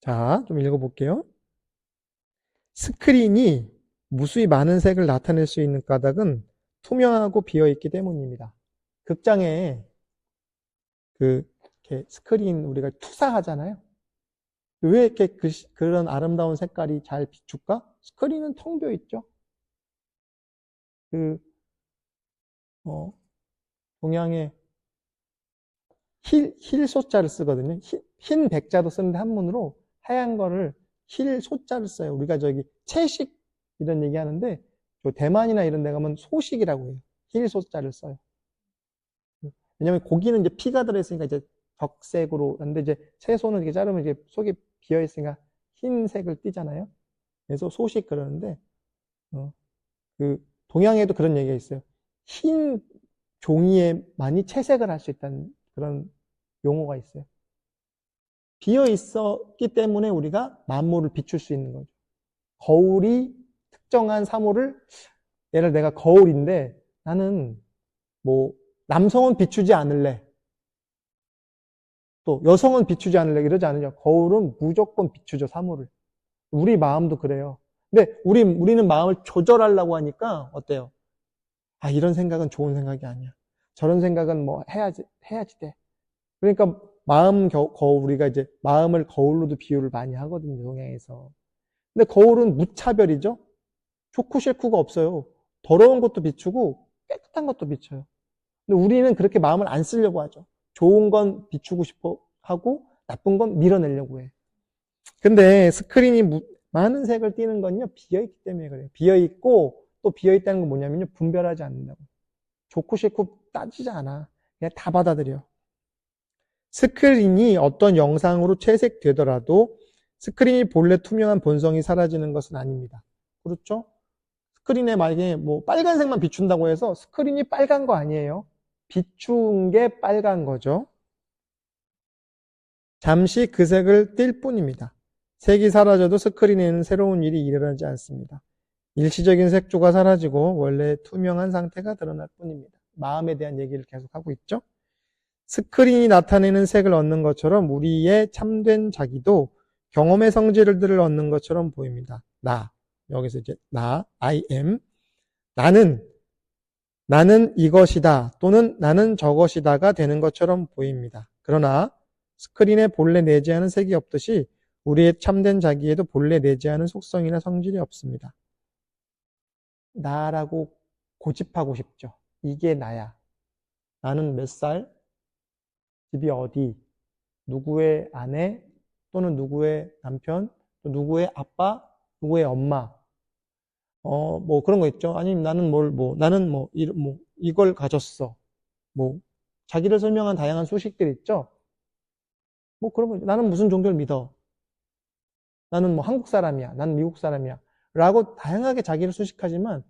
자, 좀 읽어볼게요. 스크린이 무수히 많은 색을 나타낼 수 있는 까닭은 투명하고 비어있기 때문입니다. 극장에 이렇게 스크린 우리가 투사하잖아요. 왜 이렇게 그런 아름다운 색깔이 잘 비출까? 스크린은 텅 비어 있죠. 그, 동양에 힐 소자를 쓰거든요. 흰 백자도 쓰는데 한문으로 하얀 거를 힐 소자를 써요. 우리가 저기 채식 이런 얘기 하는데 대만이나 이런 데 가면 소식이라고 해요. 힐 소자를 써요. 왜냐면 고기는 이제 피가 들어있으니까 이제 적색으로 하는데 이제 채소는 이렇게 자르면 이게 속이 비어 있으니까 흰색을 띠잖아요. 그래서 소식 그러는데 동양에도 그런 얘기가 있어요. 흰 종이에 많이 채색을 할 수 있다는 그런 용어가 있어요. 비어 있었기 때문에 우리가 만물을 비출 수 있는 거죠. 거울이 특정한 사물을, 예를 내가 거울인데 나는 뭐 남성은 비추지 않을래. 또 여성은 비추지 않을래. 이러지 않으죠. 거울은 무조건 비추죠, 사물을. 우리 마음도 그래요. 근데 우리는 마음을 조절하려고 하니까 어때요? 아, 이런 생각은 좋은 생각이 아니야. 저런 생각은 뭐 해야지 돼. 그러니까 우리가 이제 마음을 거울로도 비유를 많이 하거든요, 동양에서. 근데 거울은 무차별이죠? 좋고 싫고가 없어요. 더러운 것도 비추고 깨끗한 것도 비춰요. 근데 우리는 그렇게 마음을 안 쓰려고 하죠. 좋은 건 비추고 싶어 하고 나쁜 건 밀어내려고 해. 근데 스크린이 많은 색을 띠는 건요, 비어있기 때문에 그래요. 비어있고 또 비어있다는 건 뭐냐면요, 분별하지 않는다고. 좋고 싫고 따지지 않아. 그냥 다 받아들여. 스크린이 어떤 영상으로 채색되더라도 스크린이 본래 투명한 본성이 사라지는 것은 아닙니다. 그렇죠? 스크린에 만약에 뭐 빨간색만 비춘다고 해서 스크린이 빨간 거 아니에요. 비춘 게 빨간 거죠. 잠시 그 색을 띌 뿐입니다. 색이 사라져도 스크린에는 새로운 일이 일어나지 않습니다. 일시적인 색조가 사라지고 원래 투명한 상태가 드러날 뿐입니다. 마음에 대한 얘기를 계속하고 있죠. 스크린이 나타내는 색을 얻는 것처럼 우리의 참된 자기도 경험의 성질들을 얻는 것처럼 보입니다. 여기서 이제 I am, 나는 이것이다 또는 나는 저것이다가 되는 것처럼 보입니다. 그러나 스크린에 본래 내재하는 색이 없듯이 우리의 참된 자기에도 본래 내재하는 속성이나 성질이 없습니다. 나라고 고집하고 싶죠. 이게 나야. 나는 몇 살, 집이 어디, 누구의 아내 또는 누구의 남편, 또 누구의 아빠, 누구의 엄마, 뭐 그런 거 있죠. 아니면 나는 이걸 가졌어. 뭐 자기를 설명한 다양한 수식들 있죠. 뭐 그런 거, 나는 무슨 종교를 믿어. 나는 뭐 한국 사람이야. 나는 미국 사람이야. 라고 다양하게 자기를 수식하지만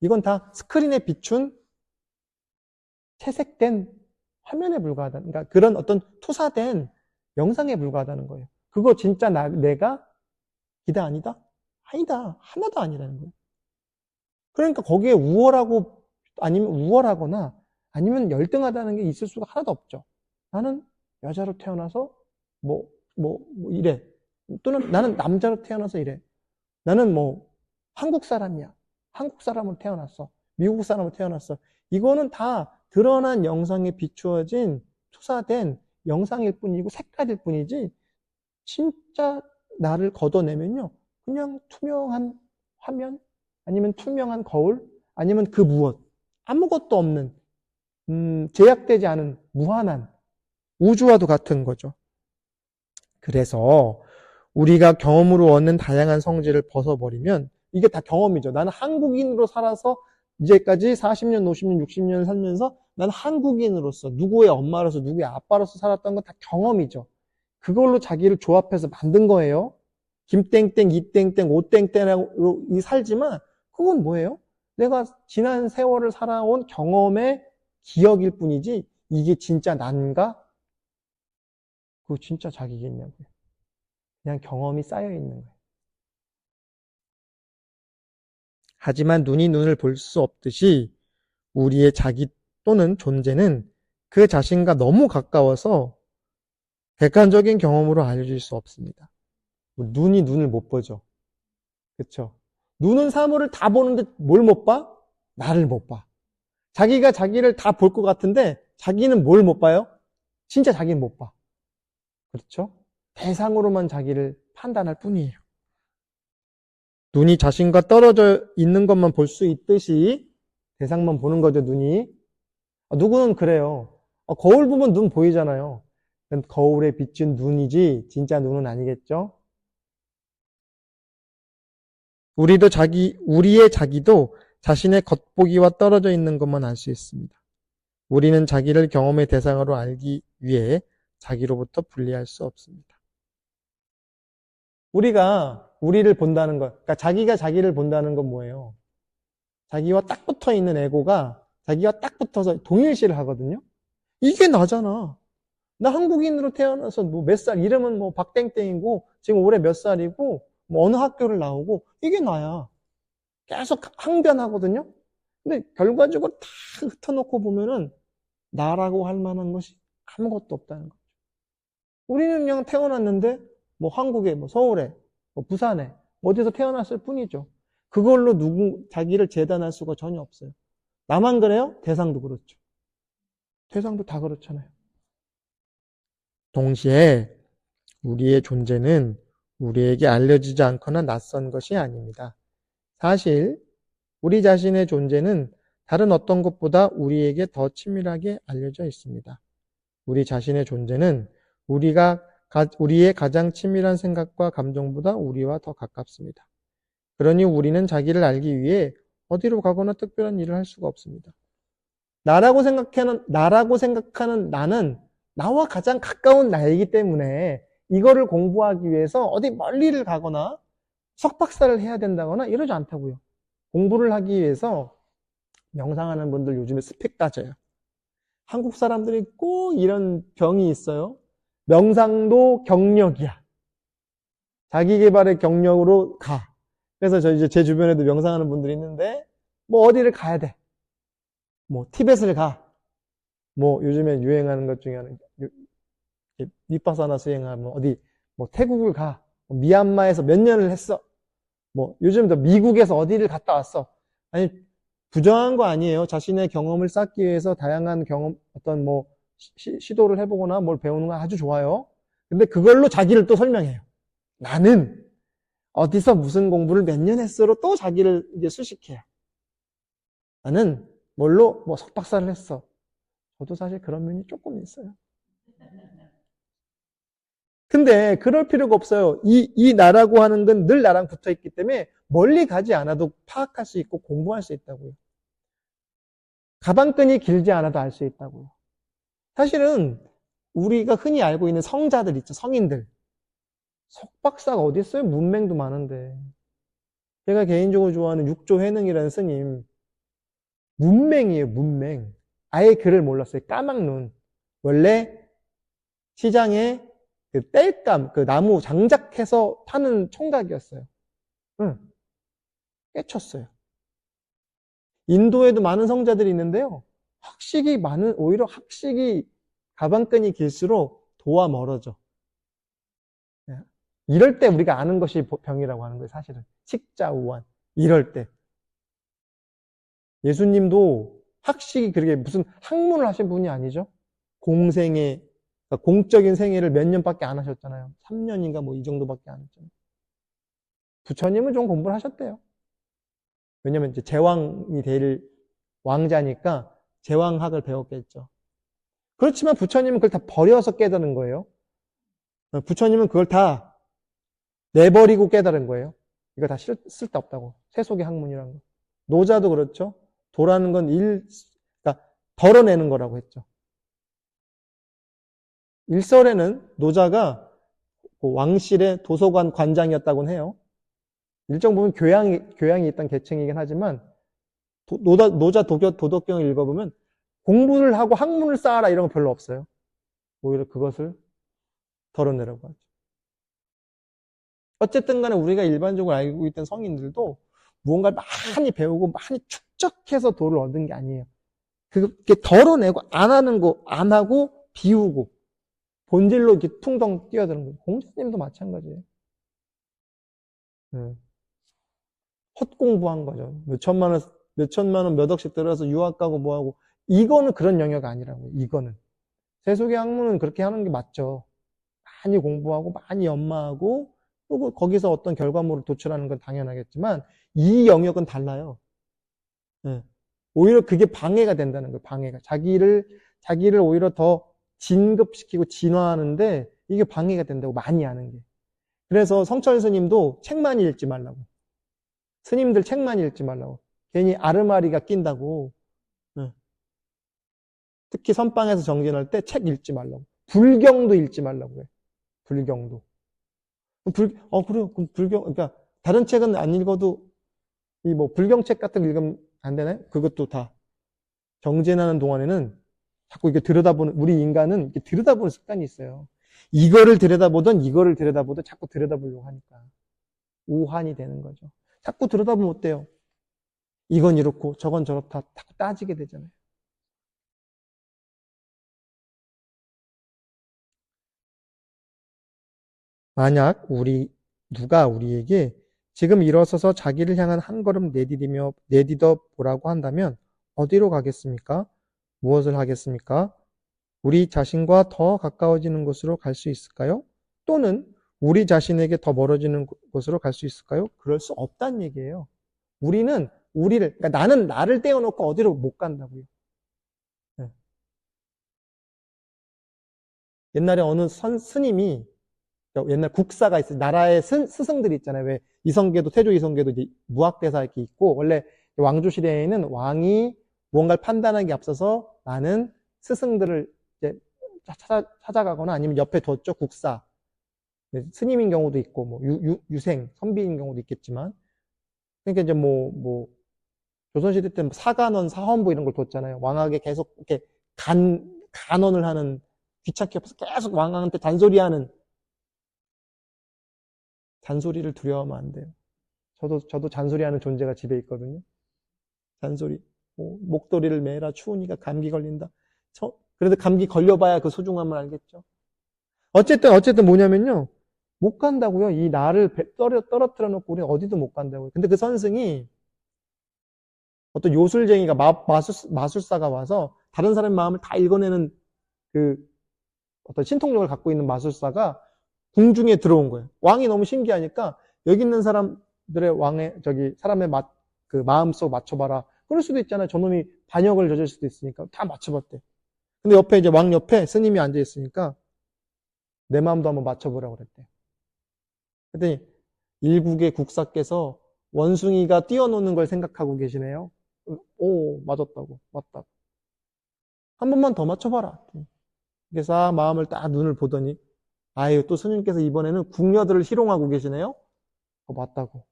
이건 다 스크린에 비춘 채색된 화면에 불과하다. 그러니까 그런 어떤 투사된 영상에 불과하다는 거예요. 그거 진짜 내가 기다 아니다? 아니다. 하나도 아니라는 거예요. 그러니까 거기에 우월하거나 아니면 열등하다는 게 있을 수가 하나도 없죠. 나는 여자로 태어나서 이래. 또는 나는 남자로 태어나서 이래. 나는 뭐 한국 사람이야. 한국 사람으로 태어났어. 미국 사람으로 태어났어. 이거는 다 드러난 영상에 비추어진 투사된 영상일 뿐이고 색깔일 뿐이지 진짜 나를 걷어내면요. 그냥 투명한 화면 아니면 투명한 거울 아니면 그 무엇 아무것도 없는 제약되지 않은 무한한 우주와도 같은 거죠. 그래서 우리가 경험으로 얻는 다양한 성질을 벗어버리면 이게 다 경험이죠. 나는 한국인으로 살아서 이제까지 40년, 50년, 60년 살면서 나는 한국인으로서 누구의 엄마로서 누구의 아빠로서 살았던 건 다 경험이죠. 그걸로 자기를 조합해서 만든 거예요. 김땡땡, 이땡땡, 오땡땡으로 살지만 그건 뭐예요? 내가 지난 세월을 살아온 경험의 기억일 뿐이지 이게 진짜 난가? 그거 진짜 자기겠냐고요. 그냥 경험이 쌓여 있는 거예요. 하지만 눈이 눈을 볼 수 없듯이 우리의 자기 또는 존재는 그 자신과 너무 가까워서 객관적인 경험으로 알려질 수 없습니다. 눈이 눈을 못 보죠. 그렇죠? 눈은 사물을 다 보는데 뭘 못 봐? 나를 못 봐. 자기가 자기를 다 볼 것 같은데 자기는 뭘 못 봐요? 진짜 자기는 못 봐. 그렇죠? 대상으로만 자기를 판단할 뿐이에요. 눈이 자신과 떨어져 있는 것만 볼 수 있듯이 대상만 보는 거죠, 눈이. 누구는 그래요. 거울 보면 눈 보이잖아요. 거울에 비춘 눈이지 진짜 눈은 아니겠죠? 우리의 자기도 자신의 겉보기와 떨어져 있는 것만 알 수 있습니다. 우리는 자기를 경험의 대상으로 알기 위해 자기로부터 분리할 수 없습니다. 우리가 우리를 본다는 것, 그러니까 자기가 자기를 본다는 건 뭐예요? 자기와 딱 붙어 있는 에고가 자기와 딱 붙어서 동일시를 하거든요. 이게 나잖아. 나 한국인으로 태어나서 뭐 몇 살, 이름은 뭐 박땡땡이고 지금 올해 몇 살이고 뭐 어느 학교를 나오고 이게 나야. 계속 항변하거든요. 근데 결과적으로 다 흩어놓고 보면은 나라고 할 만한 것이 아무것도 없다는 거죠. 우리는 그냥 태어났는데 뭐 한국에, 뭐 서울에, 뭐 부산에 어디서 태어났을 뿐이죠. 그걸로 자기를 재단할 수가 전혀 없어요. 나만 그래요? 대상도 그렇죠. 대상도 다 그렇잖아요. 동시에 우리의 존재는 우리에게 알려지지 않거나 낯선 것이 아닙니다. 사실 우리 자신의 존재는 다른 어떤 것보다 우리에게 더 친밀하게 알려져 있습니다. 우리 자신의 존재는 우리의 가장 친밀한 생각과 감정보다 우리와 더 가깝습니다. 그러니 우리는 자기를 알기 위해 어디로 가거나 특별한 일을 할 수가 없습니다. 나라고 생각하는 나는 나와 가장 가까운 나이기 때문에 이거를 공부하기 위해서 어디 멀리를 가거나 석박사를 해야 된다거나 이러지 않다고요. 공부를 하기 위해서 명상하는 분들 요즘에 스펙 따져요. 한국 사람들이 꼭 이런 병이 있어요. 명상도 경력이야. 자기 개발의 경력으로 가. 그래서 제 주변에도 명상하는 분들이 있는데 뭐 어디를 가야 돼. 뭐 티벳을 가. 뭐 요즘에 유행하는 것 중에 하나는 위파사나 수행하면 어디 뭐 태국을 가. 미얀마에서 몇 년을 했어. 뭐 요즘도 미국에서 어디를 갔다 왔어. 아니 부정한 거 아니에요. 자신의 경험을 쌓기 위해서 다양한 경험 어떤 뭐 시도를 해보거나 뭘 배우는 건 아주 좋아요. 근데 그걸로 자기를 또 설명해요. 나는 어디서 무슨 공부를 몇 년 했어로 또 자기를 이제 수식해요. 나는 뭘로 뭐 석박사를 했어. 저도 사실 그런 면이 조금 있어요. 근데 그럴 필요가 없어요. 이 나라고 하는 건 늘 나랑 붙어 있기 때문에 멀리 가지 않아도 파악할 수 있고 공부할 수 있다고요. 가방끈이 길지 않아도 알 수 있다고요. 사실은 우리가 흔히 알고 있는 성자들 있죠. 성인들. 석박사가 어디 있어요? 문맹도 많은데. 제가 개인적으로 좋아하는 육조회능이라는 스님. 문맹이에요. 문맹. 아예 글을 몰랐어요. 까막눈. 원래 시장에 그 땔감, 그 나무 장작해서 파는 총각이었어요. 응. 깨쳤어요. 인도에도 많은 성자들이 있는데요. 오히려 학식이 가방끈이 길수록 도와 멀어져. 이럴 때 우리가 아는 것이 병이라고 하는 거예요, 사실은. 식자우환. 이럴 때. 예수님도 학식이 그렇게 무슨 학문을 하신 분이 아니죠? 그러니까 공적인 생애를 몇 년밖에 안 하셨잖아요. 3년인가 뭐 이 정도밖에 안 했잖아요. 부처님은 좀 공부를 하셨대요. 왜냐면 이제 제왕이 될 왕자니까 제왕학을 배웠겠죠. 그렇지만 부처님은 그걸 다 버려서 깨달은 거예요. 부처님은 그걸 다 내버리고 깨달은 거예요. 이거 다 쓸데없다고. 세속의 학문이란 거. 노자도 그렇죠. 도라는 건 그러니까 덜어내는 거라고 했죠. 일설에는 노자가 왕실의 도서관 관장이었다고는 해요. 일정 부분 교양이 있던 계층이긴 하지만 노자 도덕경을 읽어보면 공부를 하고 학문을 쌓아라 이런 거 별로 없어요. 오히려 그것을 덜어내라고 하죠. 어쨌든 간에 우리가 일반적으로 알고 있던 성인들도 무언가를 많이 배우고 많이 축적해서 도를 얻은 게 아니에요. 그게 덜어내고 안 하는 거 안 하고 비우고 본질로 이렇게 퉁덩 뛰어드는 거예요. 공자님도 마찬가지예요. 헛공부한 거죠. 몇 천만 원, 몇 억씩 들어서 유학 가고 뭐하고. 이거는 그런 영역 아니라고요. 이거는. 세속의 학문은 그렇게 하는 게 맞죠. 많이 공부하고 많이 연마하고 그리고 거기서 어떤 결과물을 도출하는 건 당연하겠지만 이 영역은 달라요. 네. 오히려 그게 방해가 된다는 거예요. 방해가. 자기를 오히려 더 진급시키고 진화하는데 이게 방해가 된다고 많이 하는 게. 그래서 성철 스님도 책 많이 읽지 말라고. 스님들 책 많이 읽지 말라고. 괜히 아르마리가 낀다고. 네. 특히 선방에서 정진할 때 책 읽지 말라고. 불경도 읽지 말라고 해. 불경도. 그래요. 그럼 그러니까 다른 책은 안 읽어도 이 뭐 불경책 같은 거 읽으면 안 되나요? 그것도 다 정진하는 동안에는 자꾸 이게 우리 인간은 이렇게 들여다보는 습관이 있어요. 이거를 들여다보든 자꾸 들여다보려고 하니까. 우환이 되는 거죠. 자꾸 들여다보면 어때요? 이건 이렇고 저건 저렇다. 자꾸 따지게 되잖아요. 만약 누가 우리에게 지금 일어서서 자기를 향한 한 걸음 내디뎌 보라고 한다면 어디로 가겠습니까? 무엇을 하겠습니까? 우리 자신과 더 가까워지는 곳으로 갈 수 있을까요? 또는 우리 자신에게 더 멀어지는 곳으로 갈 수 있을까요? 그럴 수 없다는 얘기예요. 그러니까 나는 나를 떼어놓고 어디로 못 간다고요. 네. 옛날에 어느 스님이 옛날 국사가 있어요. 나라의 스승들이 있잖아요. 왜 태조 이성계도 이제 무학대사 이렇게 있고 원래 왕조 시대에는 왕이 무언가를 판단하기 앞서서 많은 스승들을 이제 찾아가거나 아니면 옆에 뒀죠. 국사. 스님인 경우도 있고 뭐 유생, 선비인 경우도 있겠지만 그러니까 이제 조선시대 때 사간원, 사헌부 이런 걸 뒀잖아요. 왕에게 계속 이렇게 간언을 하는 귀찮게 옆에서 계속 왕한테 잔소리를 두려워하면 안 돼요. 저도 잔소리하는 존재가 집에 있거든요. 잔소리. 목도리를 매라 추우니까 감기 걸린다. 그래도 감기 걸려봐야 그 소중함을 알겠죠. 어쨌든 뭐냐면요. 못 간다고요. 이 나를 떨어뜨려 놓고 우리는 어디도 못 간다고요. 근데 그 선승이 어떤 요술쟁이가 마술사가 와서 다른 사람의 마음을 다 읽어내는 그 어떤 신통력을 갖고 있는 마술사가 궁중에 들어온 거예요. 왕이 너무 신기하니까 여기 있는 사람들의 사람의 그 마음속 맞춰봐라. 그럴 수도 있잖아요. 저놈이 반역을 저질 수도 있으니까 다 맞춰봤대. 근데 옆에 이제 왕 옆에 스님이 앉아 있으니까 내 마음도 한번 맞춰보라고 그랬대. 그랬더니 일국의 국사께서 원숭이가 뛰어노는 걸 생각하고 계시네요. 오, 맞았다고. 맞다고. 한 번만 더 맞춰봐라. 그래서 마음을 딱 눈을 보더니 아유, 또 스님께서 이번에는 궁녀들을 희롱하고 계시네요? 맞다고.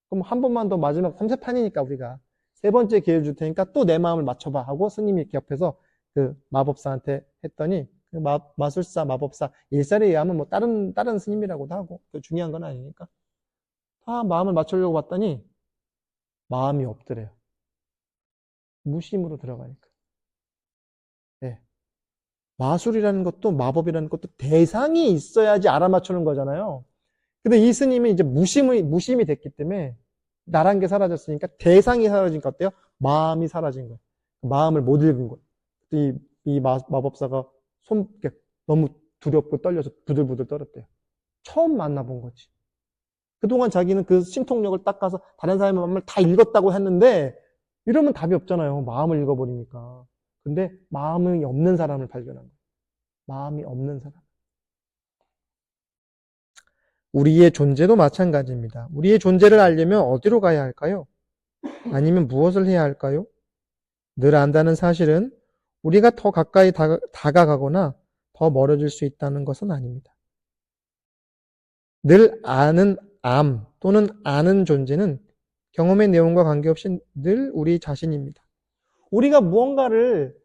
그럼 한 번만 더 마지막 3세판이니까 우리가 세 번째 기회를 줄 테니까 또 내 마음을 맞춰봐 하고 스님이 이렇게 옆에서 그 마법사한테 했더니 그 마술사, 마법사 일설에 의하면 뭐 다른 스님이라고도 하고 중요한 건 아니니까 다 마음을 맞추려고 봤더니 마음이 없더래요. 무심으로 들어가니까. 네. 마술이라는 것도 마법이라는 것도 대상이 있어야지 알아맞추는 거잖아요. 근데 이 스님이 이제 무심이 됐기 때문에 나란 게 사라졌으니까 대상이 사라지니까 어때요? 마음이 사라진 거예요. 마음을 못 읽은 거예요. 이 마법사가 너무 두렵고 떨려서 부들부들 떨었대요. 처음 만나본 거지. 그동안 자기는 그 신통력을 닦아서 다른 사람의 마음을 다 읽었다고 했는데 이러면 답이 없잖아요. 마음을 읽어버리니까. 근데 마음이 없는 사람을 발견한 거예요. 마음이 없는 사람. 우리의 존재도 마찬가지입니다. 우리의 존재를 알려면 어디로 가야 할까요? 아니면 무엇을 해야 할까요? 늘 안다는 사실은 우리가 더 가까이 다가가거나 더 멀어질 수 있다는 것은 아닙니다. 늘 아는 암 또는 아는 존재는 경험의 내용과 관계없이 늘 우리 자신입니다. 우리가 무언가를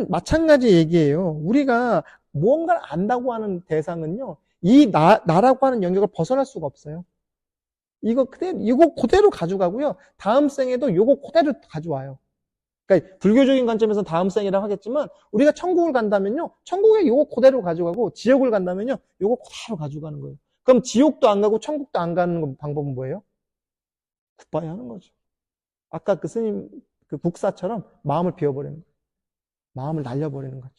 마찬가지 얘기예요. 우리가 무언가를 안다고 하는 대상은요, 이 나라고 하는 영역을 벗어날 수가 없어요. 이거 그대로 가져가고요. 다음 생에도 이거 그대로 가져와요. 그러니까 불교적인 관점에서는 다음 생이라고 하겠지만 우리가 천국을 간다면요. 천국에 이거 그대로 가져가고 지옥을 간다면요. 이거 그대로 가져가는 거예요. 그럼 지옥도 안 가고 천국도 안 가는 방법은 뭐예요? 굿바이 하는 거죠. 아까 그 스님, 그 국사처럼 마음을 비워버리는 거예요. 마음을 날려버리는 거죠.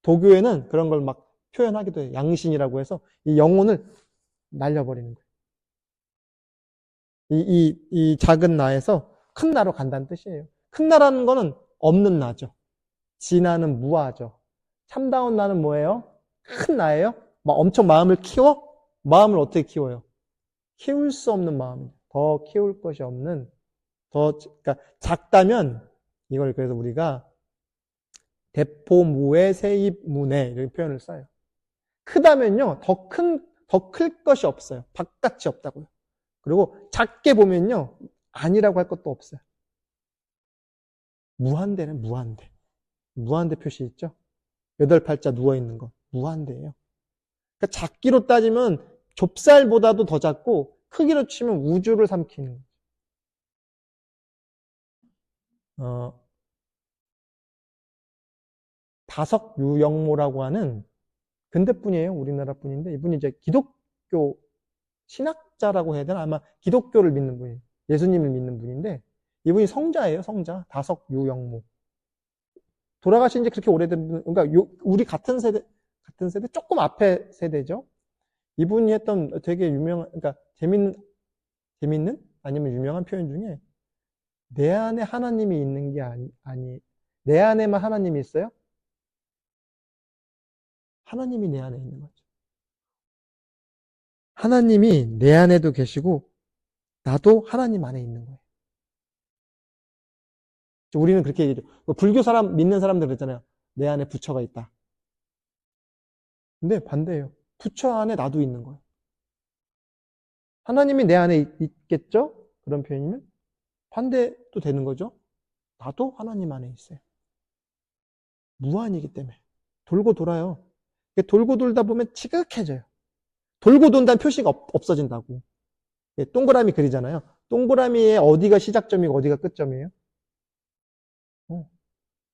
도교에는 그런 걸 막 표현하기도 해요. 양신이라고 해서 이 영혼을 날려버리는 거예요. 이 작은 나에서 큰 나로 간다는 뜻이에요. 큰 나라는 거는 없는 나죠. 진나는 무아죠. 참다운 나는 뭐예요? 큰 나예요? 막 엄청 마음을 키워? 마음을 어떻게 키워요? 키울 수 없는 마음이에요. 더 키울 것이 없는, 그러니까 작다면, 이걸 그래서 우리가 대포무에 세입문에 이렇게 표현을 써요. 크다면요, 더 클 것이 없어요. 바깥이 없다고요. 그리고 작게 보면요, 아니라고 할 것도 없어요. 무한대는 무한대. 무한대 표시 있죠? 8팔자 누워있는 거. 무한대예요. 그러니까 작기로 따지면 좁쌀보다도 더 작고 크기로 치면 우주를 삼키는 거죠. 다석유영모라고 하는 근대분이에요. 우리나라 분인데 이분이 이제 기독교 신학자라고 해야 되나? 아마 기독교를 믿는 분이에요. 예수님을 믿는 분인데 이분이 성자예요. 성자. 다석유영모. 돌아가신 지 그렇게 오래된 분, 그러니까 우리 같은 세대 조금 앞에 세대죠. 이분이 했던 되게 유명한, 그러니까 재밌는 아니면 유명한 표현 중에 내 안에 하나님이 있는 게 아니, 내 안에만 하나님이 있어요? 하나님이 내 안에 있는 거죠. 하나님이 내 안에도 계시고 나도 하나님 안에 있는 거예요. 우리는 그렇게 얘기해요. 불교 사람 믿는 사람들 그랬잖아요. 내 안에 부처가 있다. 근데 반대예요. 부처 안에 나도 있는 거예요. 하나님이 내 안에 있겠죠? 그런 표현이면 반대도 되는 거죠. 나도 하나님 안에 있어요. 무한이기 때문에 돌고 돌아요. 돌고 돌다 보면 지극해져요. 돌고 돈다는 표시가 없어진다고. 동그라미 그리잖아요. 동그라미의 어디가 시작점이고 어디가 끝점이에요?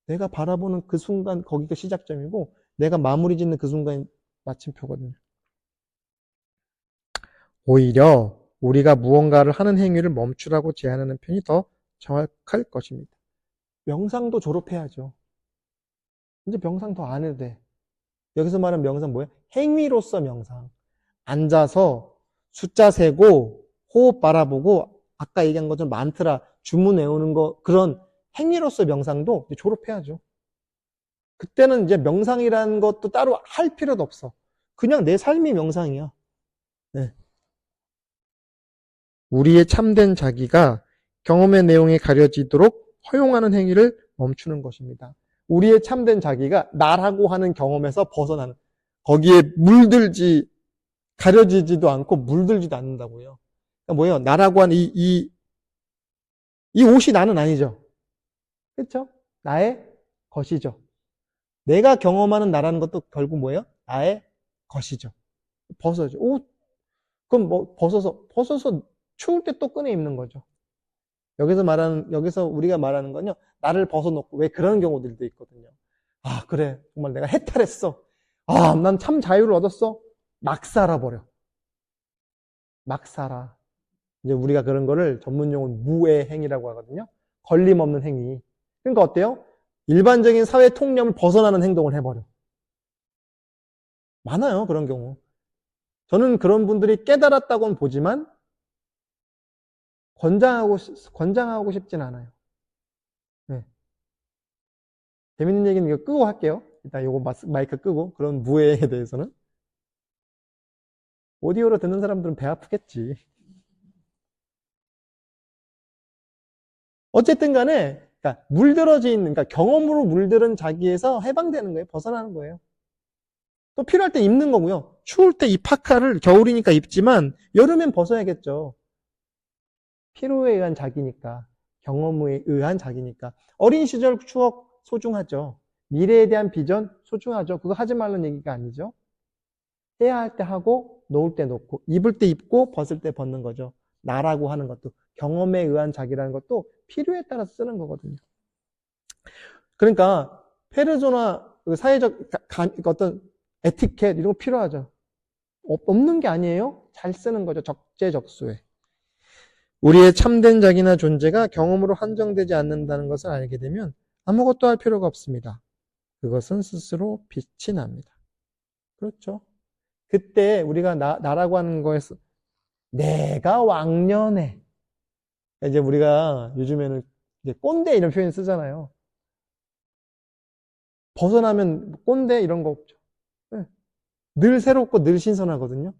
내가 바라보는 그 순간 거기가 시작점이고 내가 마무리 짓는 그 순간이 마침표거든요. 오히려 우리가 무언가를 하는 행위를 멈추라고 제안하는 편이 더 정확할 것입니다. 명상도 졸업해야죠. 이제 명상 더 안 해도 돼. 여기서 말하는 명상 뭐예요? 행위로서 명상. 앉아서 숫자 세고 호흡 바라보고 아까 얘기한 것처럼 만트라 주문 외우는 거 그런 행위로서 명상도 이제 졸업해야죠. 그때는 이제 명상이라는 것도 따로 할 필요도 없어. 그냥 내 삶이 명상이야. 네. 우리의 참된 자기가 경험의 내용에 가려지도록 허용하는 행위를 멈추는 것입니다. 우리의 참된 자기가 나라고 하는 경험에서 벗어나는, 거기에 가려지지도 않고 물들지도 않는다고요. 그러니까 뭐예요? 나라고 하는 이 옷이 나는 아니죠. 그렇죠? 나의 것이죠. 내가 경험하는 나라는 것도 결국 뭐예요? 나의 것이죠. 벗어죠. 옷, 그럼 뭐 벗어서 추울 때 또 꺼내 입는 거죠. 여기서 우리가 말하는 건요, 나를 벗어놓고, 왜 그런 경우들도 있거든요. 아, 그래. 정말 내가 해탈했어. 아, 난 참 자유를 얻었어. 막 살아버려. 막 살아. 이제 우리가 그런 거를 전문용어로 무의 행위라고 하거든요. 걸림없는 행위. 그러니까 어때요? 일반적인 사회 통념을 벗어나는 행동을 해버려. 많아요, 그런 경우. 저는 그런 분들이 깨달았다고는 보지만, 권장하고 싶진 않아요. 네. 재밌는 얘기는 이거 끄고 할게요. 일단 요거 마이크 끄고, 그런 무예에 대해서는. 오디오로 듣는 사람들은 배 아프겠지. 어쨌든 간에, 그러니까 그러니까 경험으로 물들은 자기에서 해방되는 거예요. 벗어나는 거예요. 또 필요할 때 입는 거고요. 추울 때 이 파카를 겨울이니까 입지만, 여름엔 벗어야겠죠. 피로에 의한 자기니까, 경험에 의한 자기니까. 어린 시절 추억 소중하죠. 미래에 대한 비전 소중하죠. 그거 하지 말라는 얘기가 아니죠. 해야 할 때 하고, 놓을 때 놓고, 입을 때 입고, 벗을 때 벗는 거죠. 나라고 하는 것도, 경험에 의한 자기라는 것도 필요에 따라서 쓰는 거거든요. 그러니까, 페르소나, 사회적, 어떤 에티켓, 이런 거 필요하죠. 없는 게 아니에요. 잘 쓰는 거죠. 적재적소에. 우리의 참된 자기나 존재가 경험으로 한정되지 않는다는 것을 알게 되면 아무것도 할 필요가 없습니다. 그것은 스스로 빛이 납니다. 그렇죠. 그때 우리가 나라고 하는 거에서 내가 왕년에 이제 우리가 요즘에는 이제 꼰대 이런 표현 쓰잖아요. 벗어나면 꼰대 이런 거 없죠. 네. 늘 새롭고 늘 신선하거든요.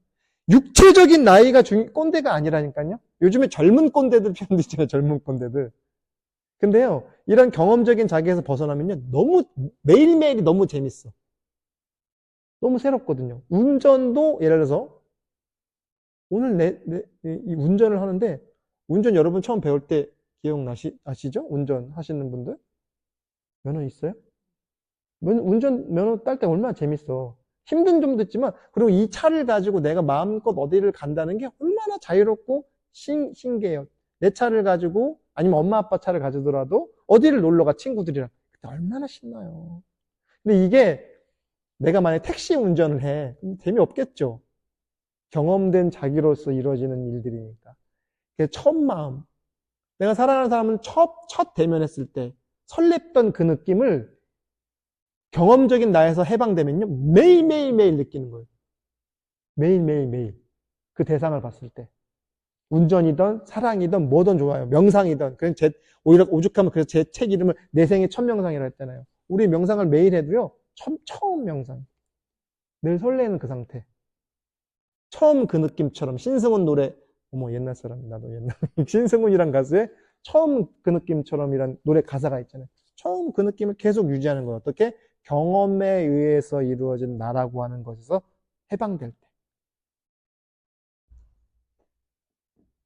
육체적인 나이가 꼰대가 아니라니까요. 요즘에 젊은 꼰대들 표현도 있잖아요. 젊은 꼰대들. 근데요, 이런 경험적인 자기에서 벗어나면요, 너무, 매일매일이 너무 재밌어. 너무 새롭거든요. 운전도, 예를 들어서, 오늘 이 운전을 하는데, 운전 여러분 처음 배울 때 아시죠? 운전 하시는 분들? 면허 있어요? 면허 딸 때 얼마나 재밌어. 힘든 점도 있지만, 그리고 이 차를 가지고 내가 마음껏 어디를 간다는 게 얼마나 자유롭고 신기해요. 내 차를 가지고, 아니면 엄마 아빠 차를 가지더라도, 어디를 놀러 가, 친구들이랑. 그때 얼마나 신나요. 근데 이게 내가 만약에 택시 운전을 해. 그럼 재미없겠죠. 경험된 자기로서 이루어지는 일들이니까. 그게 첫 마음. 내가 사랑하는 사람은 첫 대면했을 때 설렜던 그 느낌을 경험적인 나에서 해방되면요. 매일매일 느끼는 거예요. 매일. 그 대상을 봤을 때. 운전이든 사랑이든 뭐든 좋아요. 명상이든. 오히려 오죽하면 그래서 제 책 이름을 내 생의 첫 명상이라 했잖아요. 우리 명상을 매일 해도요. 처음 명상. 늘 설레는 그 상태. 처음 그 느낌처럼 신승훈 노래, 어머 옛날 사람 나도 옛날 신승훈이란 가수의 처음 그 느낌처럼이란 노래 가사가 있잖아요. 처음 그 느낌을 계속 유지하는 거예요. 어떻게? 경험에 의해서 이루어진 나라고 하는 것에서 해방될 때.